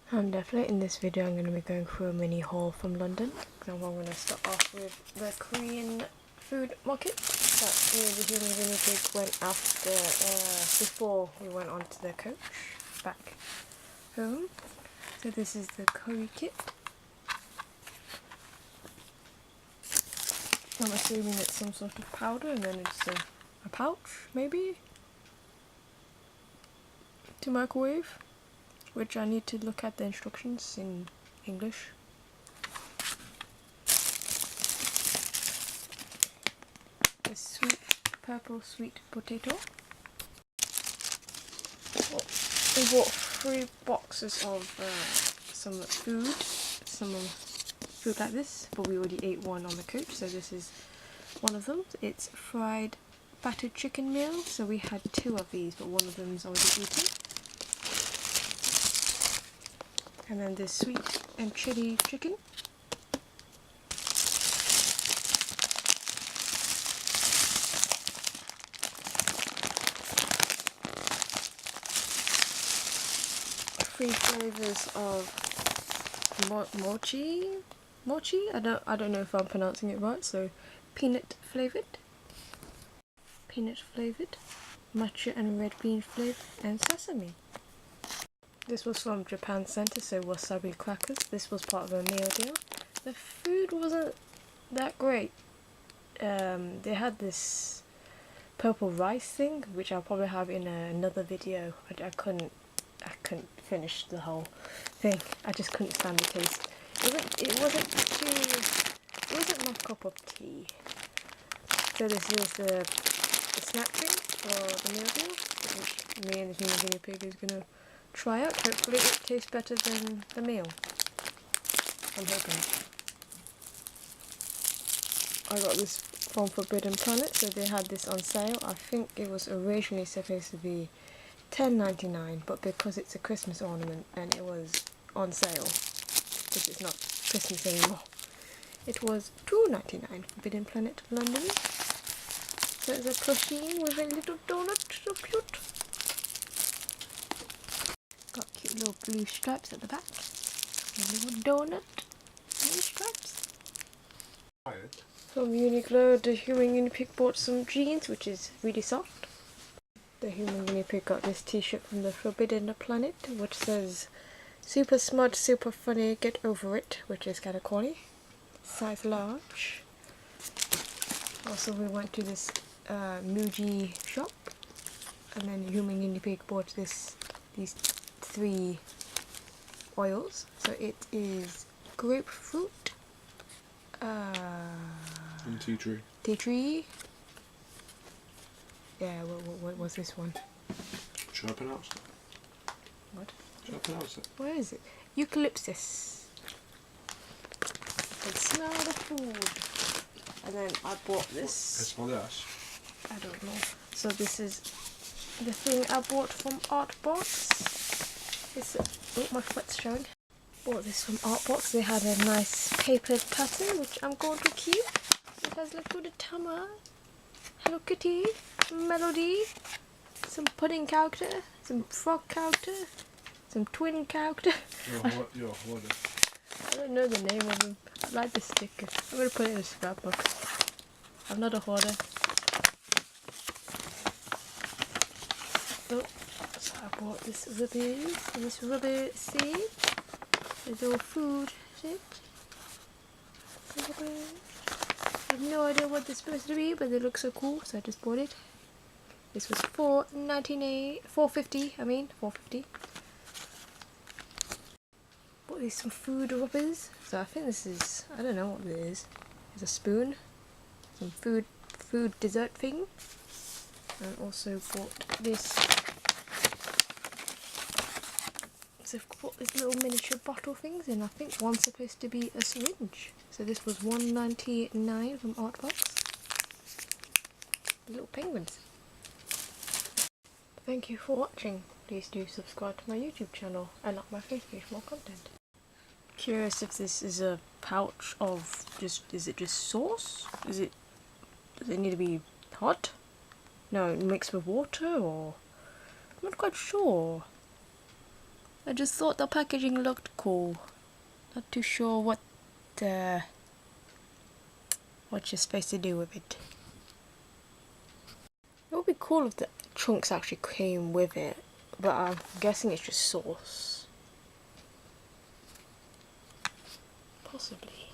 I'm definitely in this video I'm going to be going through a mini haul from London. So I'm going to start off with the Korean food market that me and the human guinea pig went after, before we went on to the coach back home. So this is the curry kit. I'm assuming it's some sort of powder and then it's a pouch maybe to microwave, which I need to look at the instructions in English. The sweet purple sweet potato. Oh, we bought 3 boxes of some food like this, but we already ate one on the coach, so this is one of them. It's fried battered chicken meal, so we had 2 of these, but one of them is already eaten. And then this sweet and chili chicken. Three flavors of mochi. I don't know if I'm pronouncing it right. So peanut flavored, matcha and red bean flavored, and sesame. This was from Japan Center, so wasabi crackers. This was part of a meal deal. The food wasn't that great. They had this purple rice thing, which I'll probably have in another video. I couldn't finish the whole thing. I just couldn't stand the taste. It wasn't my cup of tea. So this is the snack thing for the meal deal, which me and the human guinea pig is gonna try out. Hopefully it tastes better than the meal. I'm hoping. I got this from Forbidden Planet, so they had this on sale. I think it was originally supposed to be $10.99, but because it's a Christmas ornament and it was on sale, which is not Christmas anymore, it was $2.99. Forbidden Planet London. So it's a Pusheen with a little donut, so cute. Got cute little blue stripes at the back. A little donut, blue stripes. From Uniqlo, the human guinea pig bought some jeans, which is really soft. The human guinea pig got this t-shirt from the Forbidden Planet, which says super smart, super funny, get over it, which is kind of corny. Size large. Also we went to this Muji shop, and then the human guinea pig bought these 3 oils. So it is grapefruit, and tea tree. Yeah, what was this one? Should I pronounce it? What? Should I pronounce it? Where is it? Eucalyptus. I can smell the food. And then I bought this. It's for this. I don't know. So this is the thing I bought from Artbox. Oh, my foot's showing. Bought this from Artbox. They had a nice papered pattern, which I'm going to keep. It has little Tama, Hello Kitty, Melody, some pudding character, some frog character, some twin character. You're a hoarder. I don't know the name of them. I like the sticker. I'm going to put it in a scrapbook. I'm not a hoarder. Oh, so I bought this rubber seed. There's all food shit. I have no idea what they're supposed to be, but they look so cool, so I just bought it. This was $4.50. $4.50. Bought these some food rubbers. So I think this is, I don't know what it is. It's a spoon. Some food dessert thing. And also bought this. So I've got this little miniature bottle things, and I think one's supposed to be a syringe. So this was $1.99 from Artbox. Little penguins. Thank you for watching. Please do subscribe to my YouTube channel and like my Facebook page for more content. Curious if this is a pouch of is it just sauce? Does it need to be hot? No, mixed with water, or I'm not quite sure. I just thought the packaging looked cool. Not too sure what you're supposed to do with it. It would be cool if the chunks actually came with it, but I'm guessing it's just sauce. Possibly.